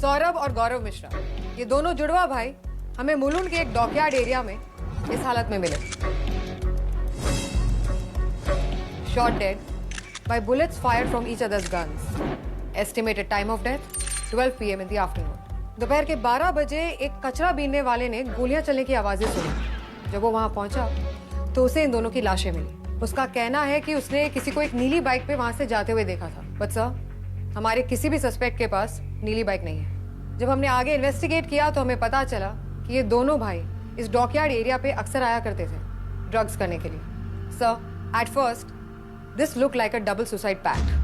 सौरभ और गौरव मिश्रा, ये दोनों जुड़वा भाई हमें मुलुंड के एक डॉकयार्ड एरिया में इस हालत में मिले। Shot dead by bullets fired from each others guns. Estimated time of death 12 PM in the afternoon. दोपहर के 12 बजे एक कचरा बीनने वाले ने गोलियां चलने की आवाजें सुनी। जब वो वहां पहुंचा तो उसे इन दोनों की लाशें मिली। उसका कहना है कि उसने किसी को एक नीली बाइक पे वहां से जाते हुए देखा था। बट सर, हमारे किसी भी सस्पेक्ट के पास नीली बाइक नहीं है। जब हमने आगे इन्वेस्टिगेट किया तो हमें पता चला कि ये दोनों भाई इस डॉकयार्ड एरिया पे अक्सर आया करते थे ड्रग्स करने के लिए। Sir, at first this look like a double suicide pact.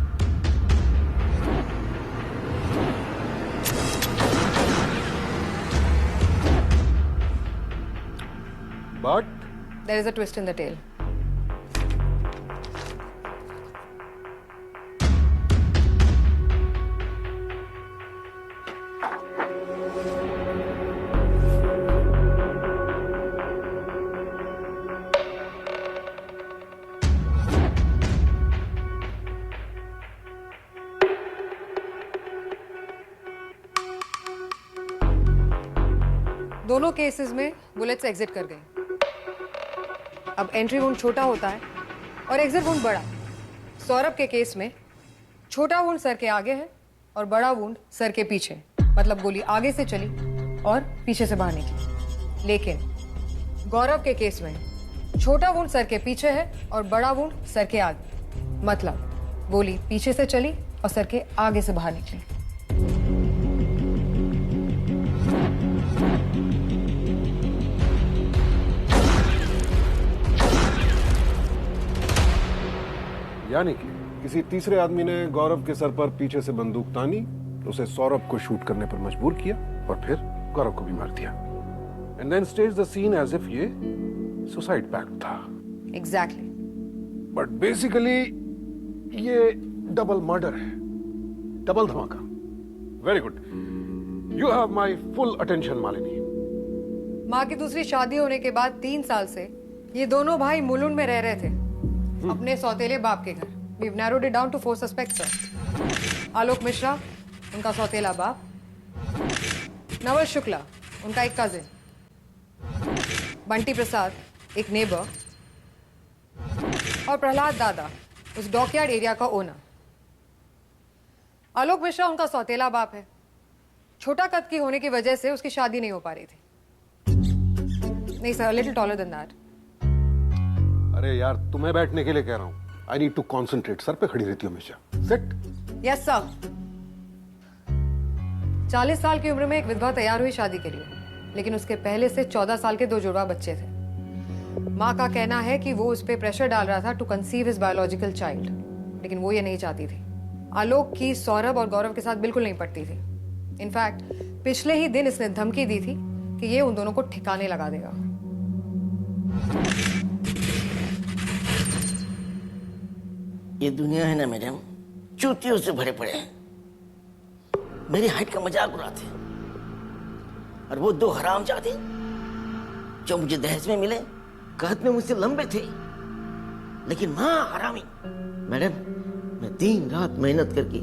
But There is a twist in the tale. दोनों केसेस में बुलेट्स एग्जिट कर गए। अब एंट्री वुंड छोटा होता है और एग्जिट वुंड बड़ा। सौरभ के केस में छोटा वुंड सर के आगे है और बड़ा वुंड सर के पीछे, मतलब गोली आगे से चली और पीछे से बाहर निकली। लेकिन गौरव के केस में छोटा वुंड सर के पीछे है और बड़ा वुंड सर के आगे, मतलब गोली पीछे से चली और सर के आगे से बाहर निकली। यानी कि किसी तीसरे आदमी ने गौरव के सर पर पीछे से बंदूक तानी, उसे सौरभ को शूट करने पर मजबूर किया और फिर गौरव को भी मार दिया। And then stage the scene as if ये सुसाइड पैक्ट था। एग्जैक्टली। बट बेसिकली ये डबल मर्डर है, डबल धमाका। Very good, you have my full attention Malini. माँ की दूसरी शादी होने के बाद 3 साल से ये दोनों भाई मुलुंड में रह रहे थे अपने सौतेले बाप के घर। We've narrowed it down to 4 suspects, sir. आलोक मिश्रा, उनका सौतेला बाप। नवल शुक्ला, उनका एक कजिन। बंटी प्रसाद, एक नेबर। और प्रहलाद दादा, उस डॉकयार्ड एरिया का ओनर। आलोक मिश्रा उनका सौतेला बाप है। छोटा कद की होने की वजह से उसकी शादी नहीं हो पा रही थी। नहीं sir, little taller than that. अरे यार, तुम्हें बैठने के लिए कह रहा हूं। I need to concentrate. सर पे खड़ी रहती हो हमेशा। सिट। Yes sir. 40 साल की उम्र में एक विधवा तैयार हुई शादी के लिए, लेकिन उसके पहले से 14 साल के 2 जुड़वा बच्चे थे। माँ का कहना है कि वो उस पर प्रेशर डाल रहा था to conceive his biological child, लेकिन वो ये नहीं चाहती थी। आलोक की सौरभ और गौरव के साथ बिल्कुल नहीं पटती थी। इनफैक्ट पिछले ही दिन इसने धमकी दी थी कि ये उन दोनों को ठिकाने लगा देगा। ये दुनिया है ना मैडम, चूतियों से भरे पड़े हैं। मेरी हाइट का मजाक उड़ाते और वो 2 हरामजादे जो मुझे दहेज में मिले, कद में मुझसे लंबे थे, लेकिन मां हरामी। मैडम, मैं दिन रात मेहनत करके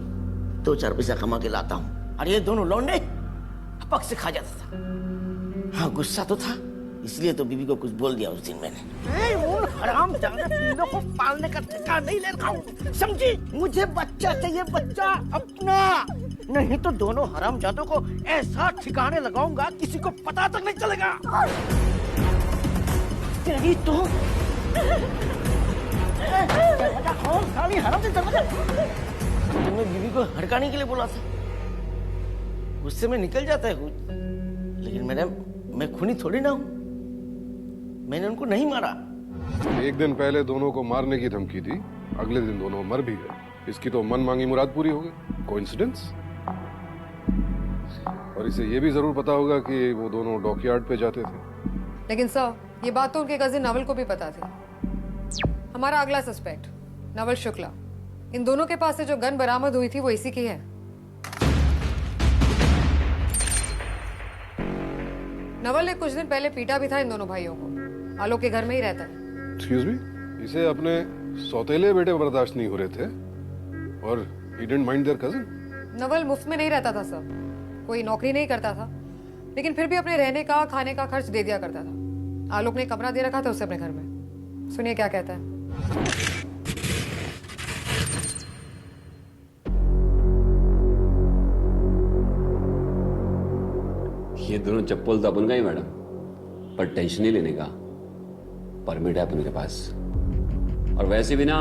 2-4 पैसा कमा के लाता हूं और ये दोनों लौंडे हपक से खा जाता था। हाँ, गुस्सा तो था, इसलिए तो बीबी को कुछ बोल दिया उस दिन मैंने। वो हरामजादे तीनों को पालने का ठेका नहीं ले रहा हूं, समझी? मुझे बच्चा चाहिए, बच्चा अपना। नहीं तो दोनों हरामजादों को ऐसा ठिकाने लगाऊंगा किसी को पता तक नहीं चलेगा। तेरी तो साली हराम से तुमने बीबी को हड़काने के लिए बोला था, गुस्से में निकल जाता है कुछ। लेकिन मैडम, मैं खूनी थोड़ी ना हूं, मैंने उनको नहीं मारा। एक दिन पहले दोनों को मारने की धमकी दी, अगले दिन दोनों मर भी गए। इसकी तो मन मांगी मुराद पूरी हो गई। कोइंसिडेंस? और इसे ये भी जरूर पता होगा कि वो दोनों डॉकयार्ड पे जाते थे। लेकिन सर, ये बात तो उनके कजिन नवल को भी पता थी। हमारा अगला सस्पेक्ट नवल शुक्ला, इन दोनों के पास से जो गन बरामद हुई थी वो इसी की है। नवल ने कुछ दिन पहले पीटा भी था इन दोनों भाइयों को। आलोक के घर में ही रहता है। एक्सक्यूज मी, इसे अपने सौतेले बेटे बर्दाश्त नहीं हो रहे थे और he didn't mind their cousin? Naval मुफ्त में नहीं रहता था सर। कोई नौकरी नहीं करता था, लेकिन फिर भी अपने रहने का खाने का खर्च दे दिया करता था। आलोक ने कमरा दे रखा था उसे अपने घर में। सुनिए क्या कहता है। ये दोनों चप्पल तो अपन का ही मैडम, पर टेंशन नहीं लेने का परमिट है अपन के पास। और वैसे भी ना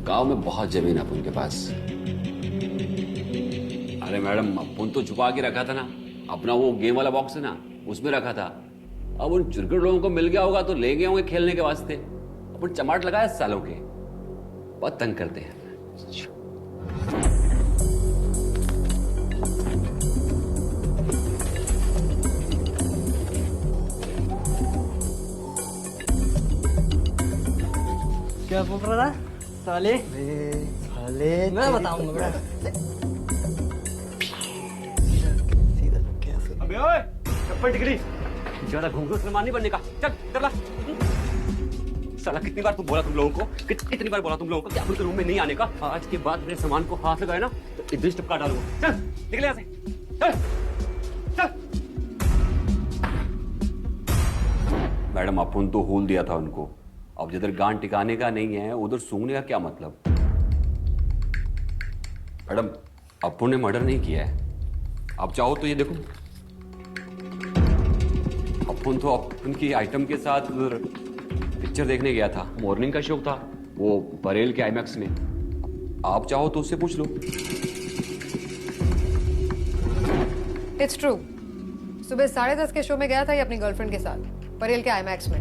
गांव में बहुत जमीन है अपन के पास। अरे मैडम अपन तो छुपा के रखा था ना, अपना वो गेम वाला बॉक्स है ना उसमें रखा था। अब उन चुरकट लोगों को मिल गया होगा तो ले गए होंगे खेलने के वास्ते। अपन चमाट लगाए सालों के, बहुत तंग करते हैं। क्या बोल रहा था साले? साले मैं बताऊंगा बेटा। अबे ओए चप्पल टिकरी, ज्यादा घूंघरू सलमान नहीं बनने का। चल कर ला। साला कितनी बार तुम बोला तुम लोगों को, कितनी बार बोला तुम लोगों को कि अपने रूम में नहीं आने का। आज के बाद मेरे सामान को हाथ लगाए ना तो इधर टपका डालूंगा। चल निकल यहाँ से, चल चल। मैडम अपन तो होल दिया था उनको, अब जिधर गांड टिकाने का नहीं है उधर सूंघने का क्या मतलब। मैडम अपन ने मर्डर नहीं किया है, आप चाहो तो ये देखो। अपन तो अपन की आइटम के साथ पिक्चर देखने गया था, मॉर्निंग का शो था वो बरेल के आईमैक्स में। आप चाहो तो उससे पूछ लो। इट्स ट्रू, सुबह 10:30 के शो में गया था ये अपनी गर्लफ्रेंड के साथ परेल के आईमैक्स में।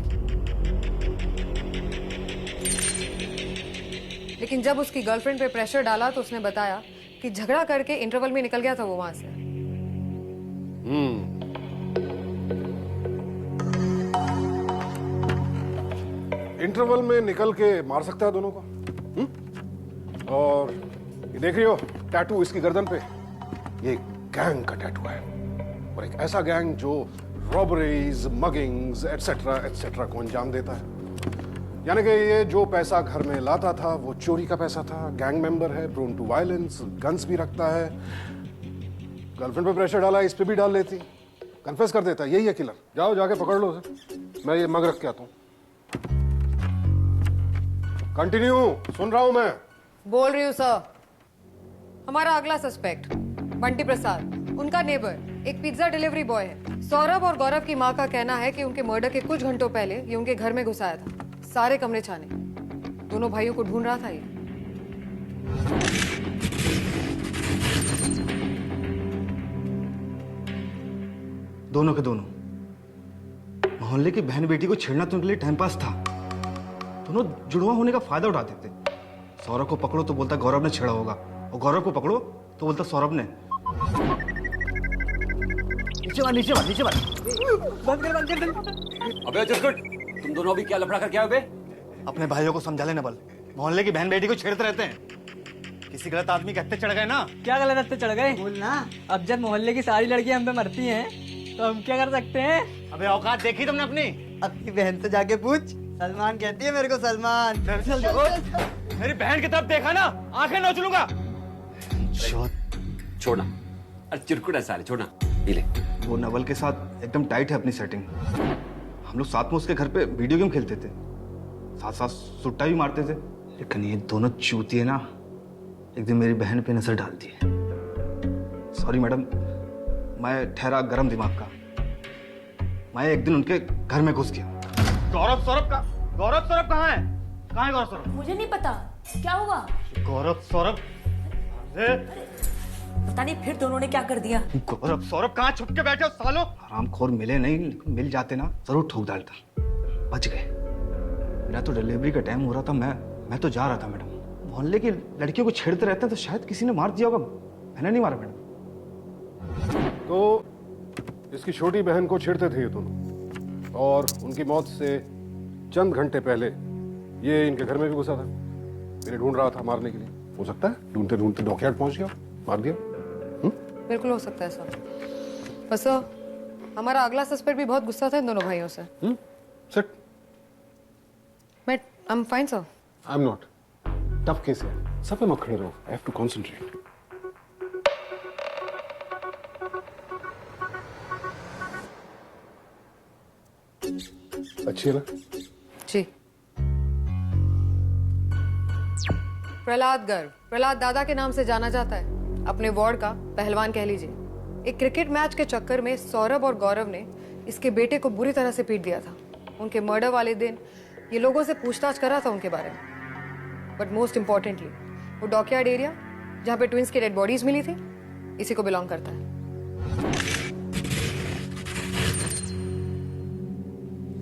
लेकिन जब उसकी गर्लफ्रेंड पे प्रेशर डाला तो उसने बताया कि झगड़ा करके इंटरवल में निकल गया था वो वहां से। इंटरवल में निकल के मार सकता है दोनों को। और ये देख रही हो टैटू इसकी गर्दन पे, ये गैंग का टैटू है। और एक ऐसा गैंग जो रॉबरीज, मगिंग्स एटसेट्रा को अंजाम देता है। यानी कि ये जो पैसा घर में लाता था वो चोरी का पैसा था। गैंग मेंबर है, प्रोन टू वायलेंस, गन्स भी रखता है। गर्लफ्रेंड पे प्रेशर डाला, इस पे भी डाल लेती, कन्फेस कर देता। यही है किलर। जाओ जाके पकड़ लो उसे, मैं ये मग रख के आता हूँ। कंटिन्यू, सुन रहा हूं मैं। बोल रही हूँ सर। हमारा अगला सस्पेक्ट बंटी प्रसाद, उनका नेबर, एक पिज्जा डिलीवरी बॉय है। सौरभ और गौरव की मां का कहना है कि उनके मर्डर के कुछ घंटों पहले ये उनके घर में घुस आया था, सारे कमरे छाने। दोनों भाइयों को ढूंढ रहा था ये। दोनों के दोनों मोहल्ले की बहन बेटी को छेड़ना तो उनके लिए टाइम पास था। दोनों जुड़वा होने का फायदा उठाते थे। सौरभ को पकड़ो तो बोलता गौरव ने छेड़ा होगा, और गौरव को पकड़ो तो बोलता सौरभ ने। नीचे मार, नीचे मार, नीचे मार। बंद कर। अबे चुटकुट, तुम दोनों अभी क्या लफड़ा करके आए बे? अपने भाइयों को समझा लेना बल। मोहल्ले की बहन बेटी को छेड़ते रहते हैं। किसी गलत आदमी के हत्थे चढ़ गए ना। क्या गलत हत्थे चढ़ गए? बोलना। अब जब मोहल्ले की सारी लड़कियां हम पे मरती हैं तो हम क्या कर सकते हैं? अबे औकात देखी तुमने अपनी? अपनी बहन से जाके पूछ। सलमान कहती है मेरे को सलमान। मेरी बहन की तरफ देखा ना, आंखें नोच लूंगा। छोड़ना, अरे चिरकुट है साले, छोड़ना। ये ले। वो नवल के साथ एकदम टाइट है अपनी सेटिंग। हम लोग साथ में उसके घर पे वीडियो गेम खेलते थे, साथ साथ सुट्टा भी मारते थे। लेकिन ये दोनों चूतिए ना एक दिन मेरी बहन पे नजर डाल दी। सॉरी मैडम, मैं ठहरा गरम दिमाग का। मैं एक दिन उनके घर में घुस गया। गौरव सौरभ कहाँ है? कहाँ है गौरव सौरभ? मुझे नहीं पता क्या हुआ। गौरव सौरभ, पता नहीं फिर दोनों ने क्या कर दिया। गौरव सौरभ कहाँ छुप के बैठे हो सालों? हरामखोर मिले नहीं, लेकिन मिल जाते ना जरूर ठोक डालता। बच गए। मेरा तो डिलीवरी का टाइम हो रहा था, मैं तो जा रहा था मैडम। मोहल्ले की लड़कियों को छेड़ते रहते हैं तो शायद किसी ने मार दिया होगा। मैंने नहीं मारा मैडम। तो इसकी छोटी बहन को छेड़ते थे ये दोनों, और उनकी मौत से चंद घंटे पहले ये इनके घर में भी घुसा था। इन्हें ढूंढ रहा था मारने के लिए। हो सकता है ढूंढते ढूंढते डॉकयार्ड पहुंच गया, मार दिया। बिल्कुल हो सकता है सर। बस हमारा अगला सस्पेक्ट भी बहुत गुस्सा था इन दोनों भाइयों से। सिट। मैं I am fine sir. I am not. Tough case है, सब पे मत खड़े रहो। I have to concentrate. अच्छी है ना? जी। प्रहलाद गर्ग, प्रहलाद दादा के नाम से जाना जाता है। अपने वार्ड का पहलवान कह लीजिए। एक क्रिकेट मैच के चक्कर में सौरभ और गौरव ने इसके बेटे को बुरी तरह से पीट दिया था। उनके मर्डर वाले दिन ये लोगों से पूछताछ कर रहा था उनके बारे में। बट मोस्ट इंपॉर्टेंटली वो डॉकयार्ड एरिया जहाँ पे ट्विंस की डेड बॉडीज मिली थी इसी को बिलोंग करता है।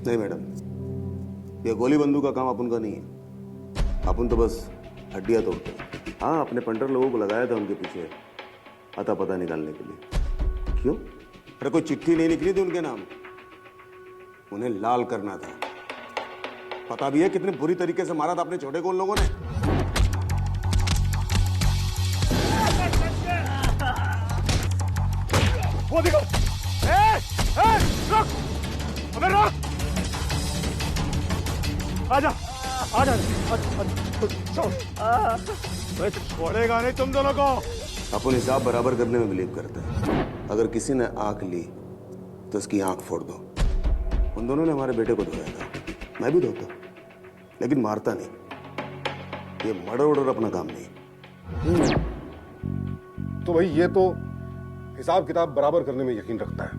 नहीं मैडम, ये गोली बंदूक का काम अपन का नहीं है। अपन तो बस हड्डियां तोड़ते हैं। हाँ, अपने पंटर लोगों को लगाया था उनके पीछे अता पता निकालने के लिए। क्यों? अरे कोई चिट्ठी नहीं निकली थी उनके नाम, उन्हें लाल करना था। पता भी है कितने बुरी तरीके से मारा था अपने छोटे को उन लोगों ने। वो देखो, रुक, अबे रुक, आजा, आजा, मैं छोड़ेगा नहीं तुम दोनों को। अपन हिसाब बराबर करने में बिलीव करते हैं। अगर किसी ने आंख ली तो उसकी आंख फोड़ दो। उन दोनों ने हमारे बेटे को धोया था, मैं भी धोता, लेकिन मारता नहीं। ये मर्डर वर्डर अपना काम नहीं। तो भाई ये तो हिसाब किताब बराबर करने में यकीन रखता है।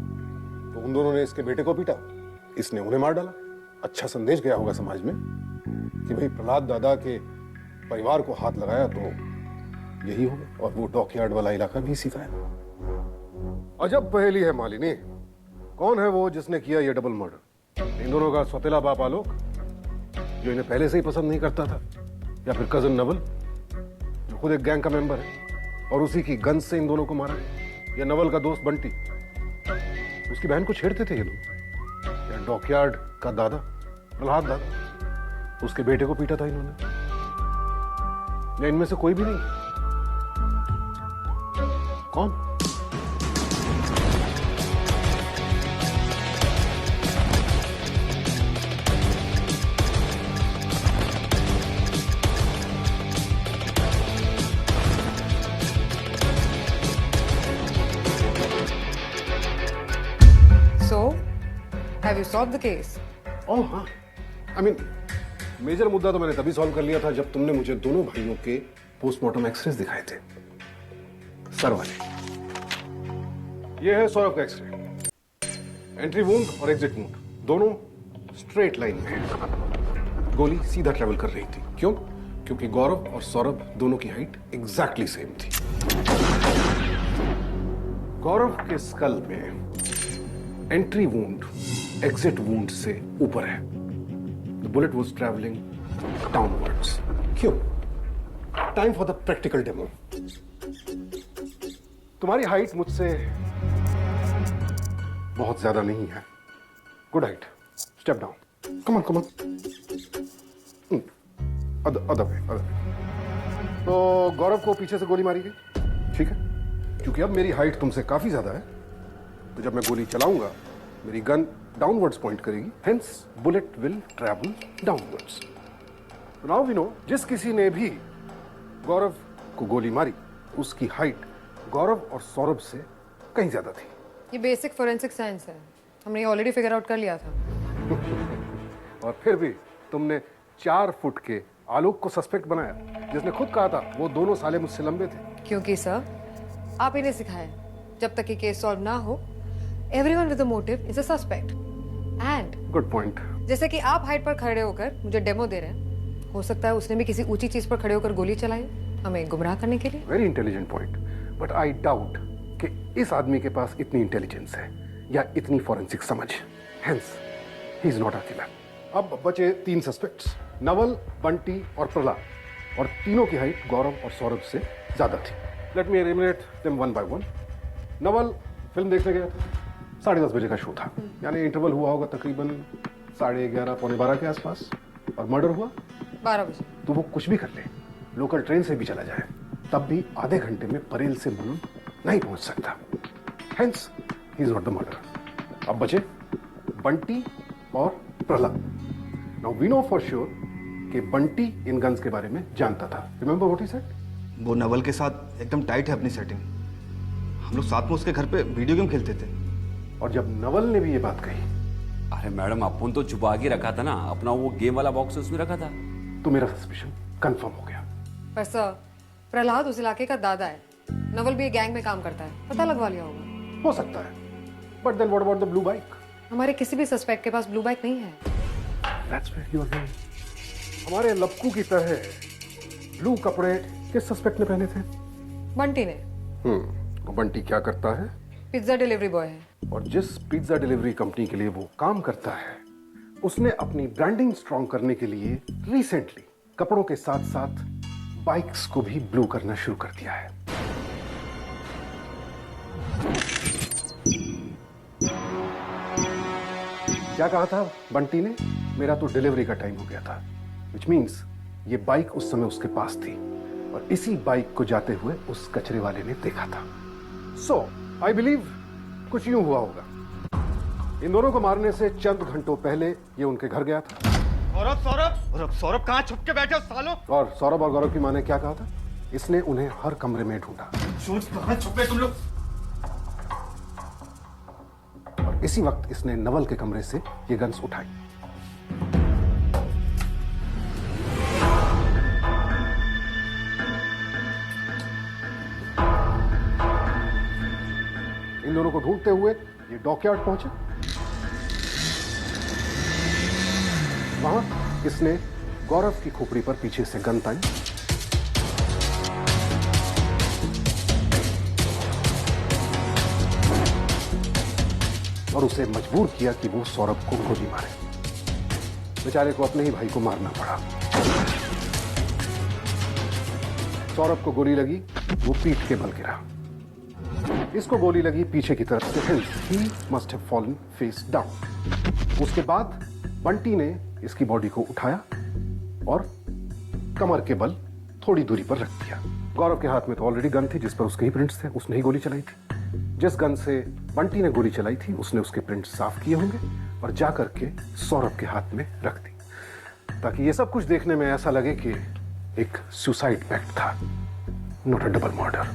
तो उन दोनों ने इसके बेटे को पीटा, इसने उन्हें मार डाला। अच्छा संदेश गया होगा समाज में कि भाई प्रहलाद दादा के परिवार को हाथ लगाया तो यही होगा। और वो डॉकयार्ड वाला इलाका भी इसी का है। अजब पहेली है मालिनी, कौन है वो जिसने किया ये डबल मर्डर? इन दोनों का सौतेला बाप आलोक जो इन्हें पहले से ही पसंद नहीं करता था, या फिर कजन नवल जो खुद एक गैंग का मेंबर है और उसी की गन से इन दोनों को मारा, या नवल का दोस्त बंटी उसकी बहन को छेड़ते थे ये लोग, या डॉकयार्ड का दादा प्रहलाद दादा उसके बेटे को पीटा था इन्होंने, या इनमें से कोई भी नहीं? कौन? So, have you solved the case? ओह हाँ, आई मीन मेजर मुद्दा तो मैंने तभी सॉल्व कर लिया था जब तुमने मुझे दोनों भाइयों के पोस्टमार्टम एक्सरेज दिखाए थे, सर वाले। ये है सौरभ का एक्सरे। एंट्री वुंड और एग्जिट वुंड दोनों स्ट्रेट लाइन में है। गोली सीधा ट्रेवल कर रही थी। क्यों? क्योंकि गौरव और सौरभ दोनों की हाइट एग्जैक्टली सेम थी। गौरव के स्कल में एंट्री वुंड एग्जिट वुंड से ऊपर है। The bullet was travelling downwards. क्यों? Time for the practical demo. तुम्हारी हाइट मुझसे बहुत ज्यादा नहीं है। Good height, step down, come on come on, other way. तो गौरव को पीछे से गोली मारी गई, ठीक है? क्योंकि अब मेरी हाइट तुमसे काफी ज्यादा है, तो जब मैं गोली चलाऊंगा मेरी गन डाउनवर्ड्स पॉइंट करेगी, hence bullet will travel downwards. Now we know, जिस किसी ने भी गौरव को गोली मारी उसकी हाइट गौरव और सौरभ से कहीं ज्यादा थी। ये बेसिक फोरेंसिक साइंस है, हमने ये ऑलरेडी फिगर आउट कर लिया था। और फिर भी तुमने 4 फुट के आलोक को सस्पेक्ट बनाया, जिसने खुद कहा था वो दोनों साले मुझसे लंबे थे। क्योंकि सर आप इन्हें सिखाएं, जब तक ये केस सॉल्व ना हो everyone with a motive is a suspect. And good point. जैसे कि आप हाइट पर खड़े होकर मुझे डेमो दे रहे हैं, हो सकता है उसने भी किसी ऊंची चीज पर खड़े होकर गोली चलाई हमें गुमराह करने के लिए। Very intelligent point, but I doubt कि इस आदमी के पास इतनी इंटेलिजेंस है या इतनी फॉरेंसिक समझ। Hence he is not a killer. अब बचे 3 सस्पेक्ट्स, नवल, बंटी और प्रहलाद, और तीनों की हाइट गौरव और सौरभ से ज्यादा थी। Let me eliminate them one by one. Naval film देखने गया था, 10:30 बजे का शो था, यानी इंटरवल हुआ होगा तकरीबन 11:30 पौने 12 के आसपास, और मर्डर हुआ 12 बजे। तो वो कुछ भी कर ले, लोकल ट्रेन से भी चला जाए, तब भी आधे घंटे में परेल से मुलुंड नहीं पहुंच सकता। Hence he is not the murder. अब बचे बंटी और Prahlad. Now we know for sure कि बंटी इन गन्स के बारे में जानता था। Remember what he said? वो नवल के साथ एकदम टाइट है अपनी सेटिंग। हम लोग साथ में उसके घर पे वीडियो गेम खेलते थे। और जब नवल ने भी ये बात कही अरे मैडम अपन तो छुपा के रखा था ना, अपना वो गेम वाला बॉक्स उसमें रखा था। तो मेरा सस्पिशन कंफर्म हो गया। पर सर, प्रहलाद उस इलाके का दादा है, नवल भी एक गैंग में काम करता है, पता लगवा लिया होगा। हो सकता है, but then what about the blue bike? हमारे किसी भी सस्पेक्ट के पास ब्लू बाइक नहीं है। That's where you are going. हमारे लपकू की तरह ब्लू कपड़े किस सस्पेक्ट ने पहने थे? बंटी ने। वो बंटी क्या करता है? पिज्जा डिलीवरी बॉय है। और जिस पिज्जा डिलीवरी कंपनी के लिए वो काम करता है, उसने अपनी ब्रांडिंग स्ट्रॉन्ग करने के लिए रिसेंटली कपड़ों के साथ साथ बाइक्स को भी ब्लू करना शुरू कर दिया है। क्या कहा था बंटी ने? मेरा तो डिलीवरी का टाइम हो गया था, विच मीन्स ये बाइक उस समय उसके पास थी और इसी बाइक को जाते हुए उस कचरे वाले ने देखा था। सो आई बिलीव कुछ यूं हुआ होगा। इन दोनों को मारने से चंद घंटों पहले ये उनके घर गया था। सौरभ कहाँ छुप के बैठे हो सालों? और सौरभ और गौरव की माँ ने क्या कहा था? इसने उन्हें हर कमरे में ढूंढा। कहाँ छुपे तुम लोग? और इसी वक्त इसने नवल के कमरे से ये गन्स उठाई। इन दोनों को ढूंढते हुए ये डॉकयार्ड पहुंचे। वहां इसने गौरव की खोपड़ी पर पीछे से गन तानी और उसे मजबूर किया कि वो सौरभ को गोली मारे। बेचारे को अपने ही भाई को मारना पड़ा। सौरभ को गोली लगी, वो पीठ के बल गिरा। इसको गोली लगी पीछे की तरफ से, hence he must have fallen face down। उसके बाद बंटी ने इसकी बॉडी को उठाया और कमर के बल थोड़ी दूरी पर रख दिया। गौरव के हाथ में तो ऑलरेडी गन थी जिस पर उसके ही प्रिंट्स थे, उसने ही गोली चलाई थी। जिस गन से बंटी ने गोली चलाई थी उसने उसके प्रिंट्स साफ किए होंगे और जाकर के सौरभ के हाथ में रख दी, ताकि ये सब कुछ देखने में ऐसा लगे कि एक सुसाइड पैक्ट था, नॉट अ डबल मर्डर।